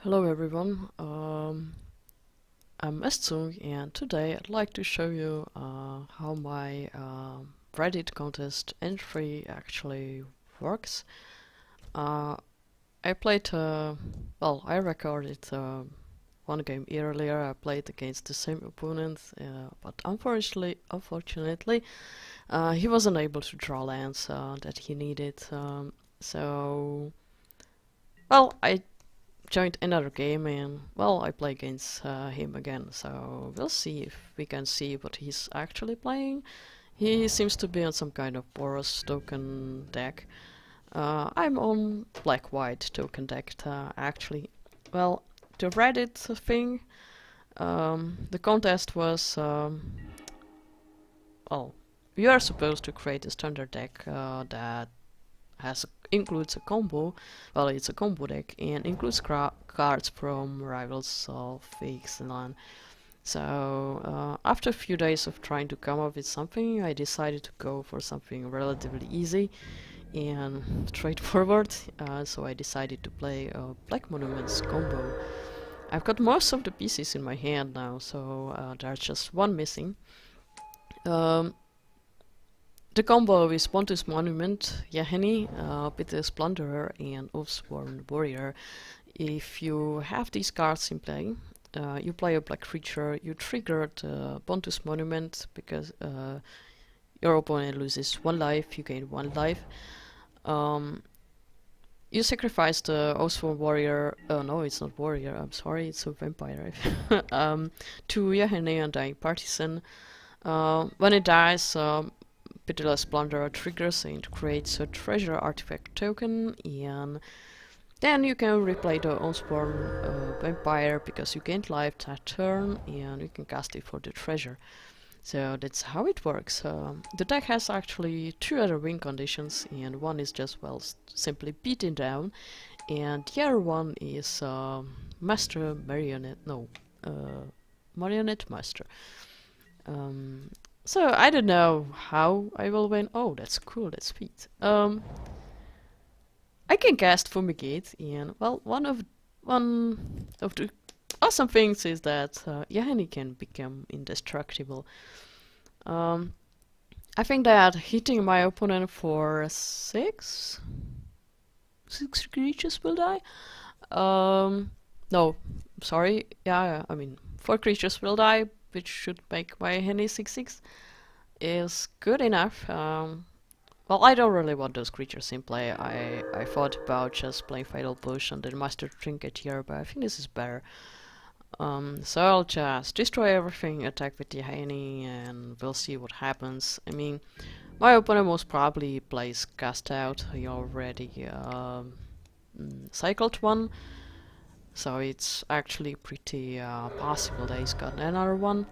Hello everyone, I'm Estung and today I'd like to show you how my Reddit contest entry actually works. Uh, I played, I recorded one game earlier. I played against the same opponent, but unfortunately, he wasn't able to draw lands that he needed. I joined another game and I play against him again, so we'll see if we can see what he's actually playing. He seems to be on some kind of Boros token deck. I'm on black-white token deck actually. Well, the Reddit thing, the contest was, you are supposed to create a standard deck that includes a combo. Well, it's a combo deck and includes cards from Rivals of Ixalan. So after a few days of trying to come up with something, I decided to go for something relatively easy and straightforward. So I decided to play a Black Monuments combo. I've got most of the pieces in my hand now, so there's just one missing. The combo is Bontu's Monument, Yaheni, Bitter Plunderer, and Oathsworn Warrior. If you have these cards in play, you play a black creature, you trigger the Bontu's Monument because your opponent loses 1 life, you gain 1 life. You sacrifice the Oathsworn Warrior, no, it's not Warrior, I'm sorry, it's a Vampire, to Yaheni Undying Partisan. When it dies, Pitiless Plunderer triggers and creates a treasure artifact token, and then you can replay the Unsworn Vampire because you gained life that turn, and you can cast it for the treasure. So that's how it works. The deck has actually 2 other win conditions, and one is just, simply beaten down, and the other one is Master Marionette, Marionette Master. So I don't know how I will win. Oh, that's cool, that's sweet. I can cast Fumigate, and one of the awesome things is that Yahani can become indestructible. I think that hitting my opponent for 6 creatures will die. No, sorry. Yeah, I mean 4 creatures will die, which should make my Henny 6/6 is good enough. I don't really want those creatures in play. I thought about just playing Fatal Push and then Master Trinket here, but I think this is better. So I'll just destroy everything, attack with the Henny, and we'll see what happens. I mean, my opponent most probably plays Cast Out. He already cycled one. So it's actually pretty possible that he's got another one.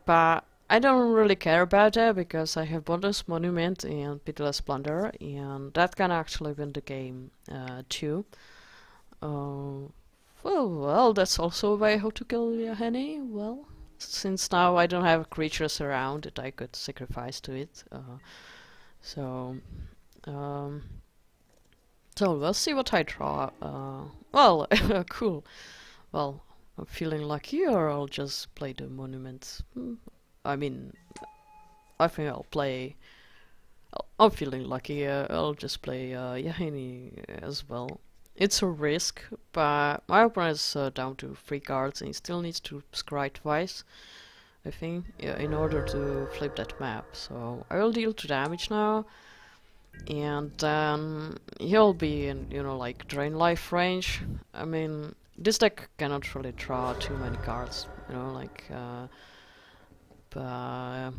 But I don't really care about that because I have Bontu's Monument and Pitiless Plunderer, and that can actually win the game too. That's also a way how to kill Yaheni. Well, since now I don't have creatures around that I could sacrifice to it. So we'll see what I draw. Cool. Well, I'm feeling lucky, or I'll just play the Monument. I mean, I think I'll play. I'm feeling lucky. I'll just play Yahini as well. It's a risk, but my opponent is down to 3 cards, and he still needs to scry twice, I think, in order to flip that map. So I will deal 2 damage now, and then he'll be in, drain life range. I mean, this deck cannot really draw too many cards, but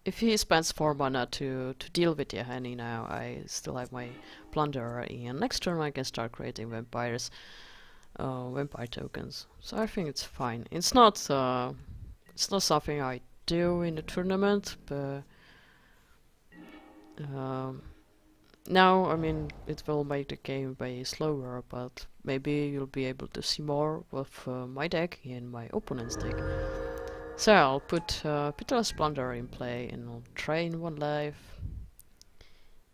if he spends 4 mana to deal with Yahani now, I still have my Plunderer, and next turn I can start creating vampires, vampire tokens. So I think it's fine. It's not something I do in the tournament, but now, I mean, it will make the game way slower, but maybe you'll be able to see more of my deck and my opponent's deck. So I'll put Pitiless Plunderer in play and I'll drain 1 life.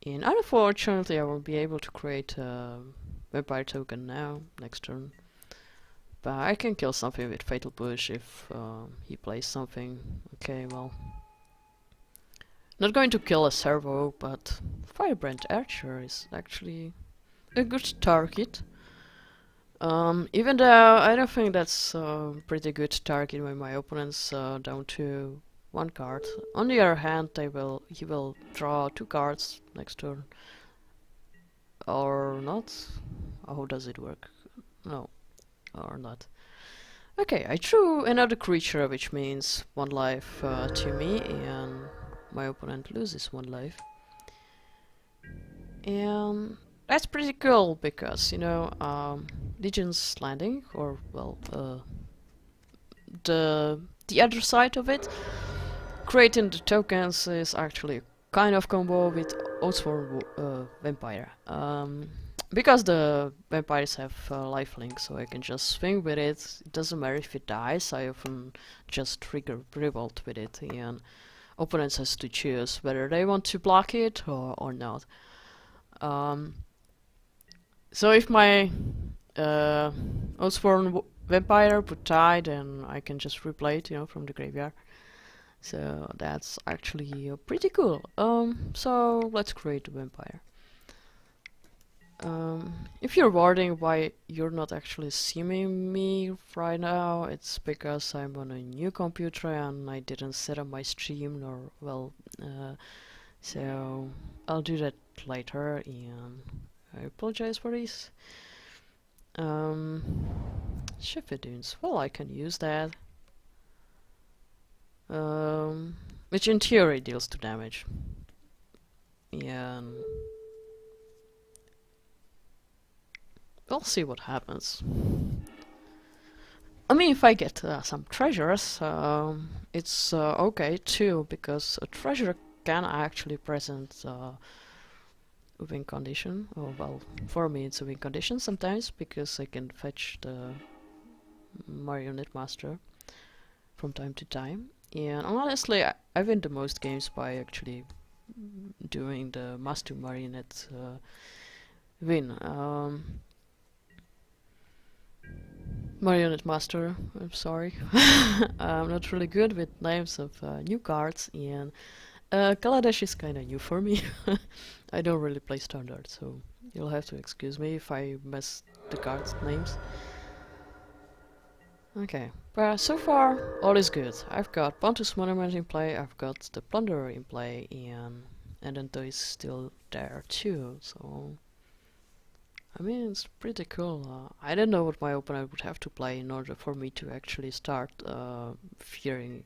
And unfortunately I won't be able to create vampire token now, next turn. But I can kill something with Fatal Push if he plays something. Okay, well. Not going to kill a servo, but Firebrand Archer is actually a good target. Even though I don't think that's a pretty good target when my opponent's down to one card. On the other hand, he will draw 2 cards next turn. Or not? How does it work? No, or not. Okay, I drew another creature, which means 1 life to me, and my opponent loses 1 life. And that's pretty cool because, you know, Legion's Landing, or well, the other side of it, creating the tokens is actually a kind of combo with Oathsworn Vampire. Because the vampires have lifelink, so I can just swing with it. It doesn't matter if it dies, I often just trigger Revolt with it, and opponents has to choose whether they want to block it or not. So if my Oathsworn Vampire would die, then I can just replay it, you know, from the graveyard. So that's actually pretty cool. So let's create a vampire. If you're wondering why you're not actually seeing me right now, it's because I'm on a new computer and I didn't set up my stream, nor, well, so I'll do that later, and I apologize for this. Shiffidunes, well, I can use that. Which in theory deals 2 damage. And we'll see what happens. I mean, if I get some treasures, it's okay too, because a treasure can actually present a win condition. Oh, well, for me it's a win condition sometimes, because I can fetch the Marionette Master from time to time. And honestly, I win the most games by actually doing the Master Marionette win. Marionette Master, I'm sorry. I'm not really good with names of new cards, and Kaladesh is kinda new for me. I don't really play Standard, so you'll have to excuse me if I mess the cards' names. Okay, but so far all is good. I've got Bontu's Monument in play, I've got the Plunderer in play, and Endento is still there too, so I mean, it's pretty cool. I don't know what my opponent would have to play in order for me to actually start fearing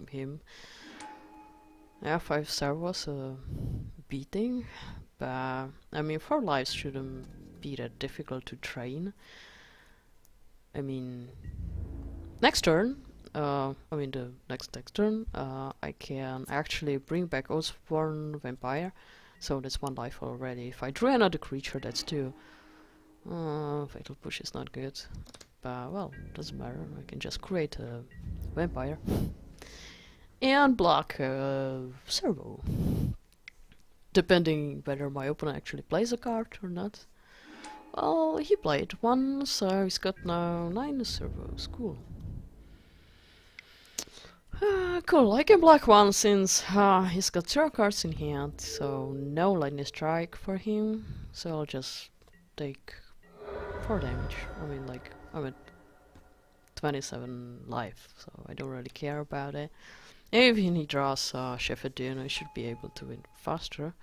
him. Yeah, 5-star was a beating, but I mean, 4 lives shouldn't be that difficult to train. I mean, next turn, the next turn, I can actually bring back Oathsworn Vampire, so that's 1 life already. If I draw another creature, that's 2. Fatal Push is not good, but well, doesn't matter, I can just create a vampire and block servo, depending whether my opponent actually plays a card or not. Well, he played 1, so he's got now 9 servos, cool. Cool, I can block 1 since he's got 0 cards in hand, so no lightning strike for him, so I'll just take 4 damage. I mean, like, I'm at 27 life, so I don't really care about it. Even he draws Shefferdune, I should be able to win faster.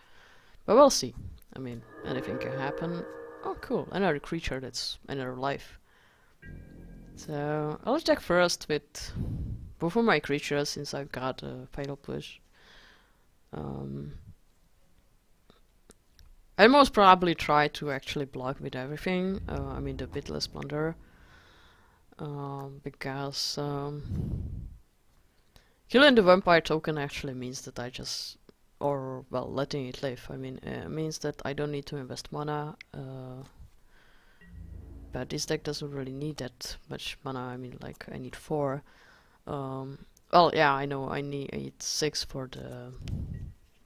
But we'll see. I mean, anything can happen. Oh, cool, another creature that's another life. So, I'll attack first with both of my creatures, since I've got a Fatal Push. I'll most probably try to actually block with everything, I mean the Bitless Plunderer, because killing the vampire token actually means that I just, or well, letting it live, I mean, means that I don't need to invest mana, but this deck doesn't really need that much mana, I mean, like, I need 4. Well, yeah, I know, I need 6 for the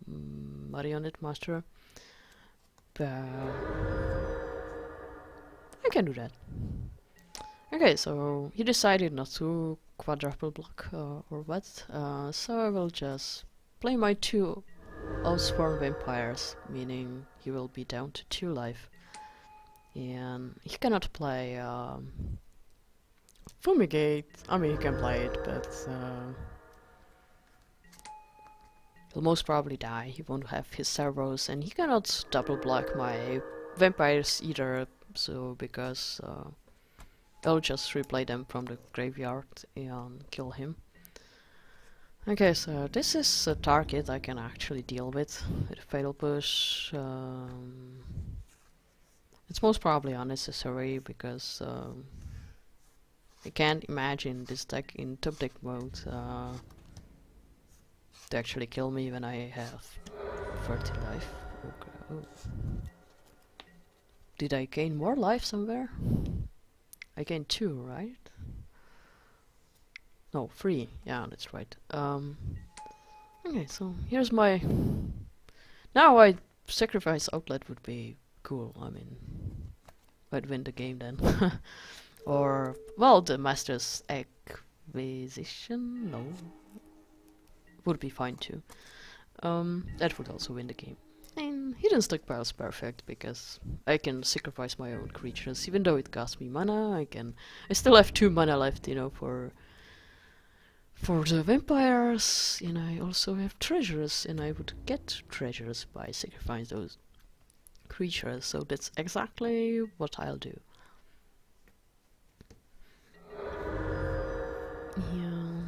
Marionette Master. can do that. Okay, so he decided not to quadruple block or what, so I will just play my 2 Oathsworn vampires, meaning he will be down to 2 life. And he cannot play Fumigate. I mean, he can play it, but he'll most probably die. He won't have his servos, and he cannot double block my vampires either, so because I'll just replay them from the graveyard and kill him. Okay, so this is a target I can actually deal with a Fatal Push. It's most probably unnecessary because I can't imagine this deck in top deck mode to actually kill me when I have 30 life. Okay. Oh. Did I gain more life somewhere? I gained 2, right? No, 3. Yeah, that's right. Okay, so here's my... Now I sacrifice outlet would be cool. I mean, I'd win the game then. Or, well, the Master's Acquisition? No. Would be fine too. That would also win the game. And Hidden Stockpile is perfect because I can sacrifice my own creatures, even though it costs me mana. I still have 2 mana left, you know, for the vampires, and I also have treasures, and I would get treasures by sacrificing those creatures. So that's exactly what I'll do. Yeah.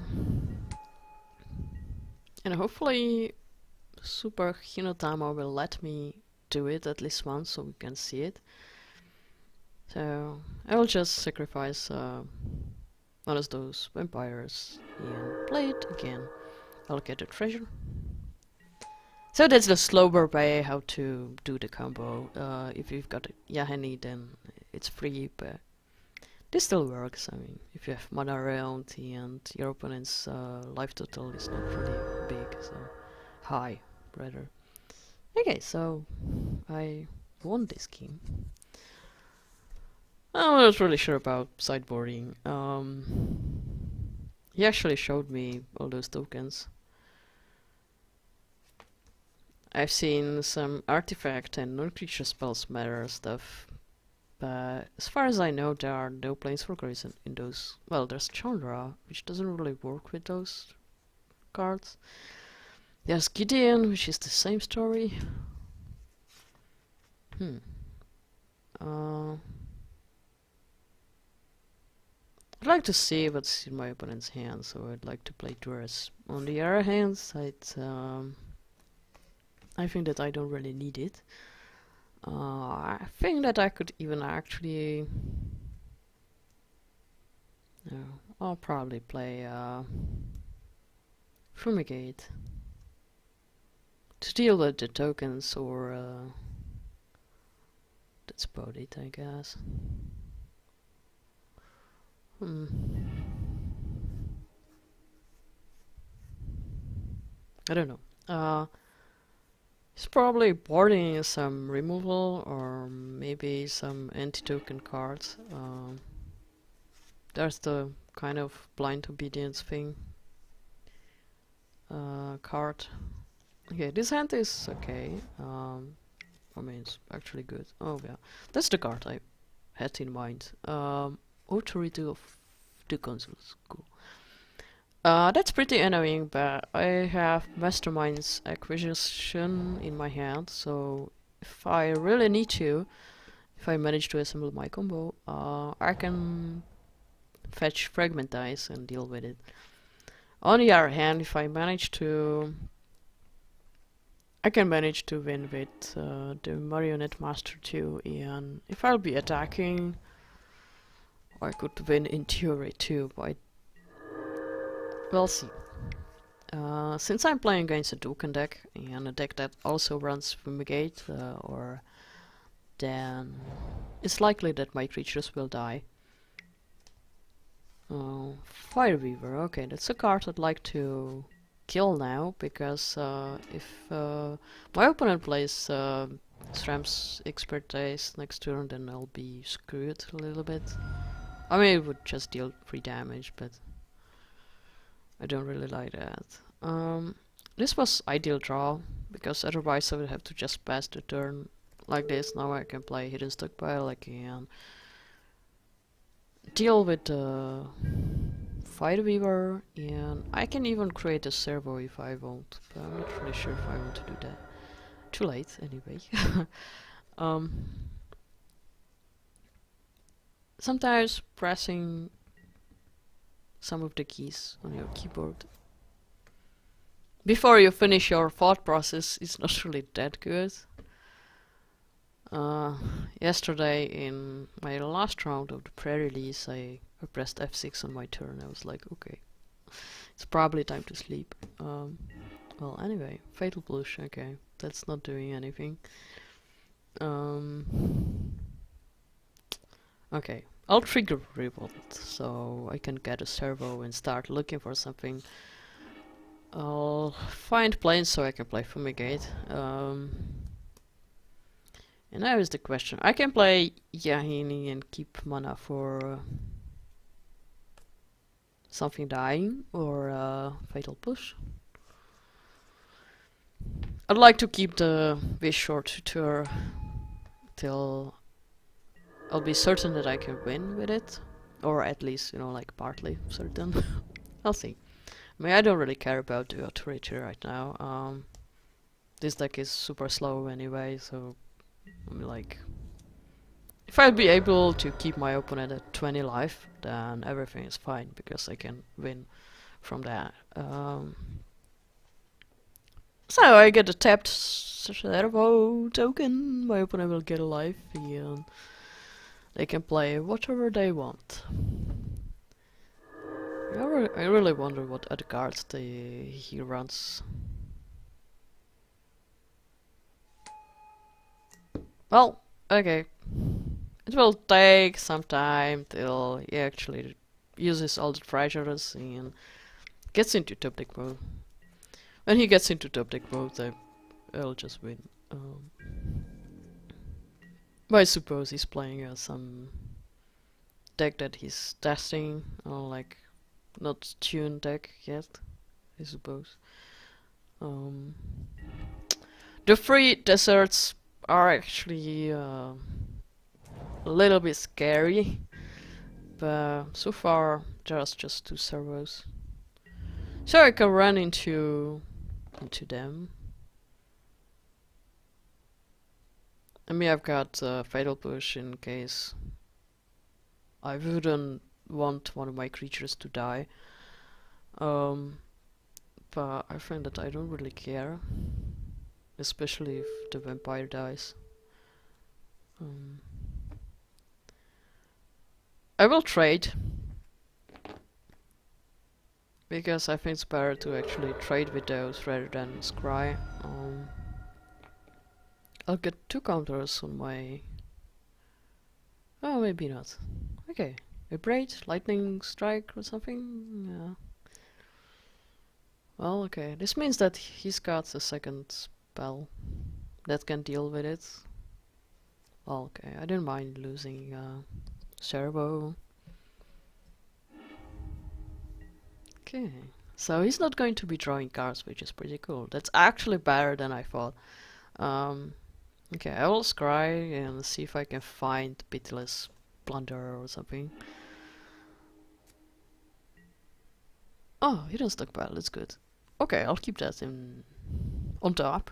And hopefully Super Hinotama will let me do it at least once so we can see it. So I will just sacrifice one of those vampires and play it again. I'll get a treasure. So that's the slower way how to do the combo. If you've got a Yahani, then it's free, but this still works. I mean, if you have mana around and your opponent's life total is not really big, so high, rather. Okay, so I won this game. I'm not really sure about sideboarding. He actually showed me all those tokens. I've seen some artifact and non-creature spells matter stuff, but as far as I know, there are no planeswalkers in those. Well, there's Chandra, which doesn't really work with those cards. There's Gideon, which is the same story. I'd like to see what's in my opponent's hand, so I'd like to play Duress. On the other hand, I think that I don't really need it. I think that I could even actually... I'll probably play Fumigate to deal with the tokens, or that's about it, I guess. I don't know. He's probably boarding some removal or maybe some anti-token cards. There's the kind of blind obedience thing card. Okay, this hand is okay. I mean, it's actually good. Oh yeah, that's the card I had in mind. Authority of the consoles. Cool. That's pretty annoying, but I have Mastermind's Acquisition in my hand, so if I really need to, if I manage to assemble my combo, I can fetch Fragmentize and deal with it. On the other hand, if I manage to... I can manage to win with the Marionette Master too, and if I'll be attacking, I could win in theory too, but we'll see. Since I'm playing against a token deck, and a deck that also runs Fumigate, then it's likely that my creatures will die. Fireweaver, okay, that's a card I'd like to kill now, because if my opponent plays Stram's expert days next turn, then I'll be screwed a little bit. I mean, it would just deal 3 damage, but I don't really like that. This was ideal draw, because otherwise I would have to just pass the turn like this. Now I can play Hidden Stockpile, I can deal with the Fight Weaver, and I can even create a servo if I want, but I'm not really sure if I want to do that. Too late, anyway. Sometimes pressing some of the keys on your keyboard before you finish your thought process is not really that good. Yesterday in my last round of the pre-release I pressed F6 on my turn. I was like, okay, it's probably time to sleep. Well, anyway, Fatal Push, okay, that's not doing anything. Okay, I'll trigger Revolt so I can get a servo and start looking for something. I'll find planes so I can play Fumigate. And now is the question. I can play Yahini and keep mana for something dying or Fatal Push. I'd like to keep the Wish Short Tutor till I'll be certain that I can win with it. Or at least, you know, like partly certain. I'll see. I mean, I don't really care about the authority right now. This deck is super slow anyway, so I'm like, if I'd be able to keep my opponent at 20 life, then everything is fine because I can win from that. So I get a tapped servo token. My opponent will get a life, and they can play whatever they want. I really wonder what other cards he runs. Well, okay. It will take some time till he actually uses all the treasures and gets into top deck mode. When he gets into top deck mode, I'll just win. But I suppose he's playing some deck that he's testing, like not tuned deck yet, I suppose. The free deserts are actually a little bit scary, but so far there's just 2 servos, so I can run into them. I mean, I've got Fatal Push in case I wouldn't want one of my creatures to die. But I find that I don't really care, especially if the vampire dies. I will trade, because I think it's better to actually trade with those rather than scry. I'll get 2 counters on my... Oh, maybe not. Okay, Vibrate, Lightning Strike or something? Yeah. Well, okay, this means that he's got a second spell that can deal with it. Well, okay, I didn't mind losing Servo. Okay, so he's not going to be drawing cards, which is pretty cool. That's actually better than I thought. Okay, I will scry and see if I can find Pitiless Plunder or something. Oh, he doesn't stockpile, that's good. Okay, I'll keep that on top.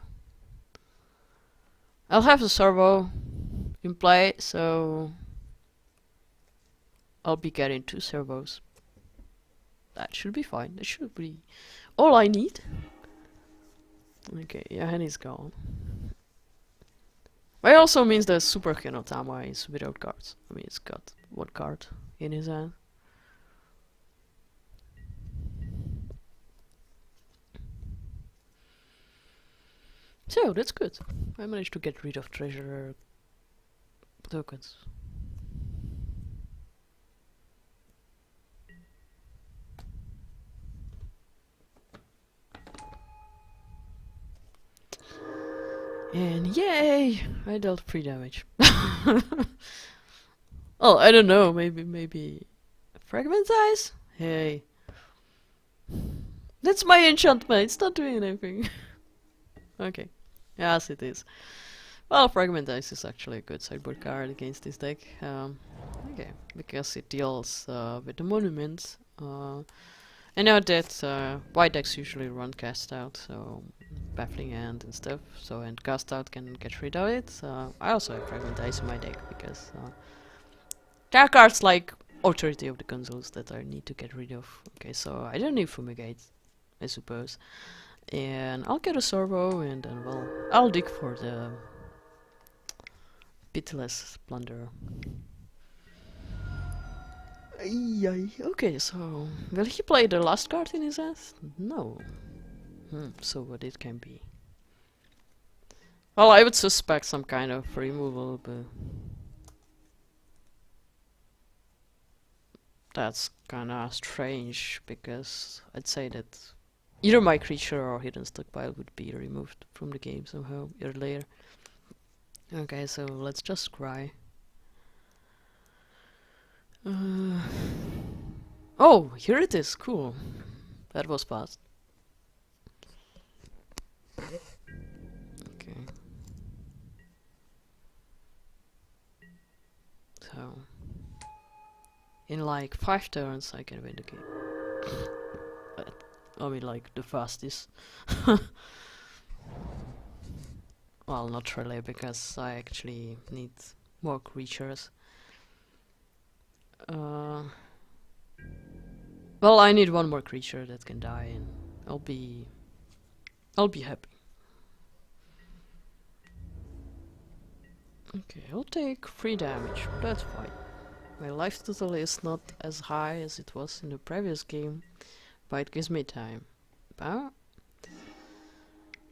I'll have the servo in play, so I'll be getting 2 servos. That should be fine. That should be all I need. Okay, yeah, and he's gone. But it also means that Super Kenotama is without cards. I mean, it's got 1 card in his hand. So, that's good. I managed to get rid of treasure tokens. And yay! I dealt 3 damage. Oh, I don't know, maybe fragment size? Hey. That's my enchantment, it's not doing anything. Okay. Yes, it is. Well, Fragment Ice is actually a good sideboard card against this deck. Okay, because it deals with the monuments. I know that white decks usually run Cast Out, so Baffling Hand and stuff. So, and Cast Out can get rid of it. I also have Fragment Ice in my deck because there are cards like Authority of the Consuls that I need to get rid of. Okay, so I don't need Fumigate, I suppose. And I'll get a Servo and then, well, I'll dig for the Pitiless Plunder. Okay, so will he play the last card in his hand? No. So what it can be? Well, I would suspect some kind of removal, but that's kinda strange because I'd say that either my creature or hidden stockpile would be removed from the game somehow earlier. Okay, so let's just cry. Oh, here it is. Cool. That was fast. Okay. So, in like 5 turns, I can win the game. I mean, like the fastest. Well, not really, because I actually need more creatures. Well, I need one more creature that can die, and I'll be happy. Okay, I'll take 3 damage. That's fine. My life total is not as high as it was in the previous game, but it gives me time.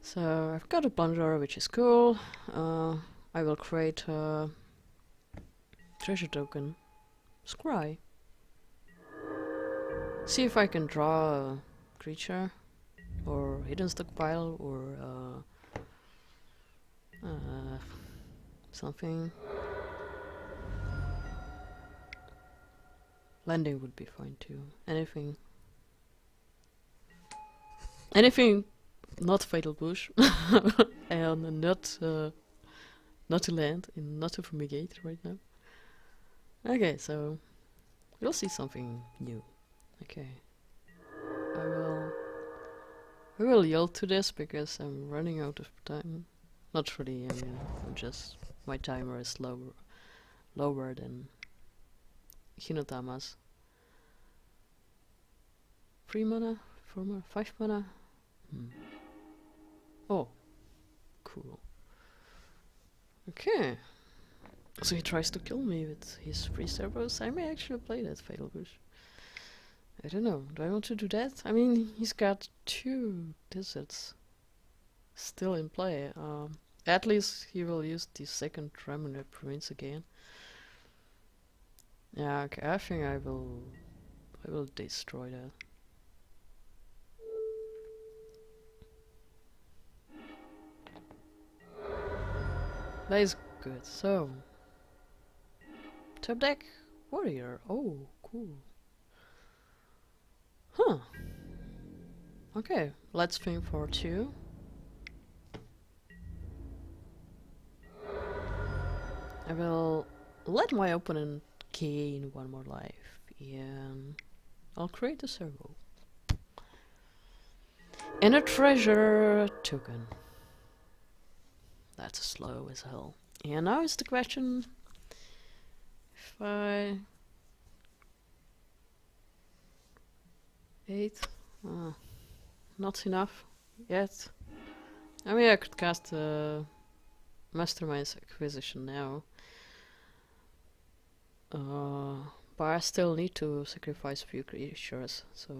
So I've got a plunger, which is cool. I will create a treasure token. Scry. See if I can draw a creature, or hidden stockpile, or something. Landing would be fine too. Anything. Anything not Fatal Bush. And not to land, and not to fumigate right now. Okay, so we'll see something new. Okay. I will yield to this because I'm running out of time. Not really, I mean, my timer is lower than Hinotama's. 3 mana? 4 mana? 5 mana? Oh, cool. Okay. So he tries to kill me with his 3 servos. I may actually play that Fatal Bush. I don't know. Do I want to do that? I mean, he's got 2 deserts still in play. At least he will use the second Remnant Province again. Yeah, okay. I think I will destroy that. That is good. So, top deck warrior. Oh, cool. Huh. Okay, let's swing for 2. I will let my opponent gain 1 more life, and I'll create a servo. And a treasure token. That's slow as hell. And now is the question if I... 8? Not enough yet. I mean, I could cast Mastermind's Acquisition now. But I still need to sacrifice a few creatures, so...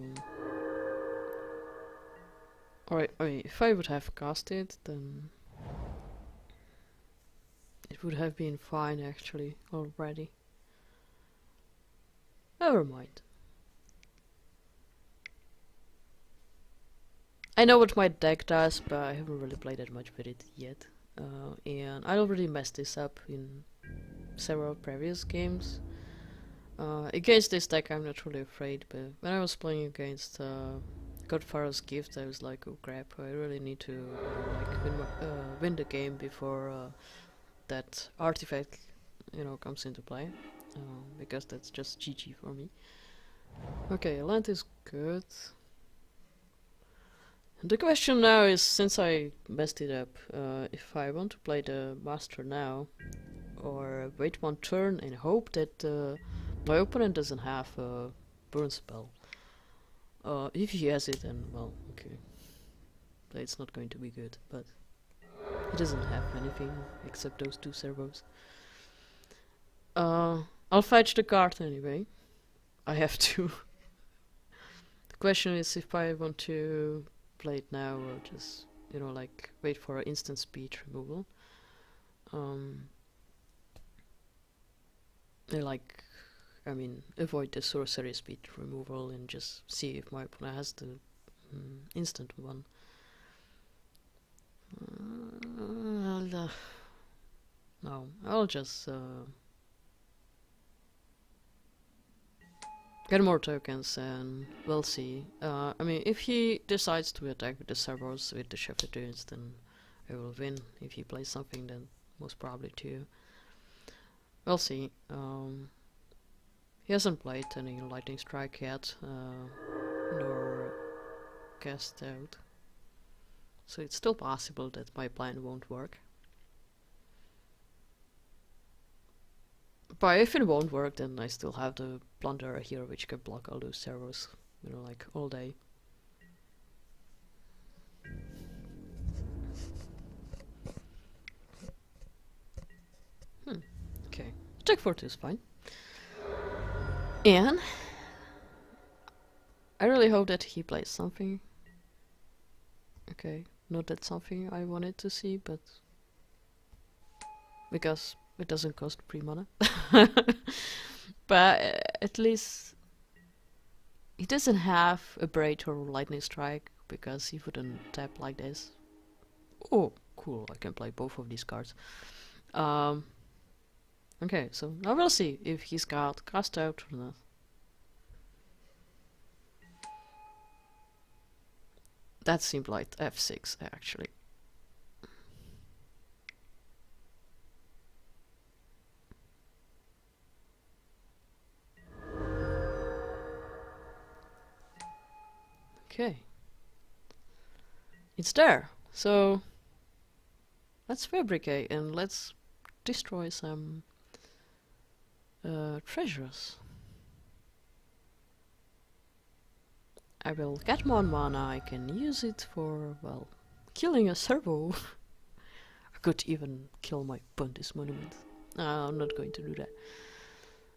Alright, if I would have cast it, then... it would have been fine, actually, already. Never mind. I know what my deck does, but I haven't really played that much with it yet. and I already messed this up in several previous games. Against this deck I'm not really afraid, but when I was playing against Godfather's Gift I was like, oh crap, I really need to win the game before that artifact comes into play, because that's just GG for me. Okay, land is good. The question now is, since I messed it up, if I want to play the master now, or wait one turn and hope that my opponent doesn't have a burn spell. If he has it, then well, okay. It's not going to be good, but he doesn't have anything except those two servos. I'll fetch the card anyway. I have to. The question is if I want to play it now or just, like wait for instant speed removal. Avoid the sorcery speed removal and just see if my opponent has the instant one. No, I'll just get more tokens and we'll see. If he decides to attack with the servos with the Shepherdess, then I will win. If he plays something, then most probably too. We'll see. He hasn't played any Lightning Strike yet, nor cast out. So it's still possible that my plan won't work. But if it won't work, then I still have the Plunderer here, which can block all those servos, like all day. Okay, check 40 is fine. And I really hope that he plays something. Okay, not that something I wanted to see, but because it doesn't cost free mana. But at least he doesn't have a Braid or Lightning Strike, because he wouldn't tap like this. Oh, cool, I can play both of these cards. Okay, so now we'll see if he's got cast out or not. That seemed like F6 actually. Okay. It's there. So let's fabricate and let's destroy some treasures. I will get more mana, I can use it for, well, killing a servo. I could even kill my Bontu monument. No, I'm not going to do that.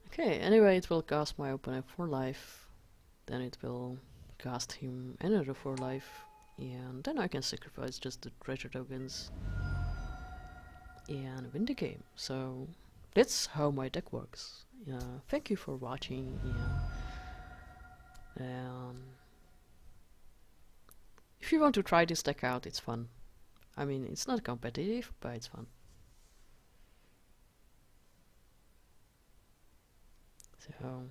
Okay, anyway, it will cost my opponent 4 life. Then it will cost him another 4 life. And then I can sacrifice just the treasure tokens and win the game. So that's how my deck works. Thank you for watching. If you want to try this deck out, it's fun. It's not competitive, but it's fun. So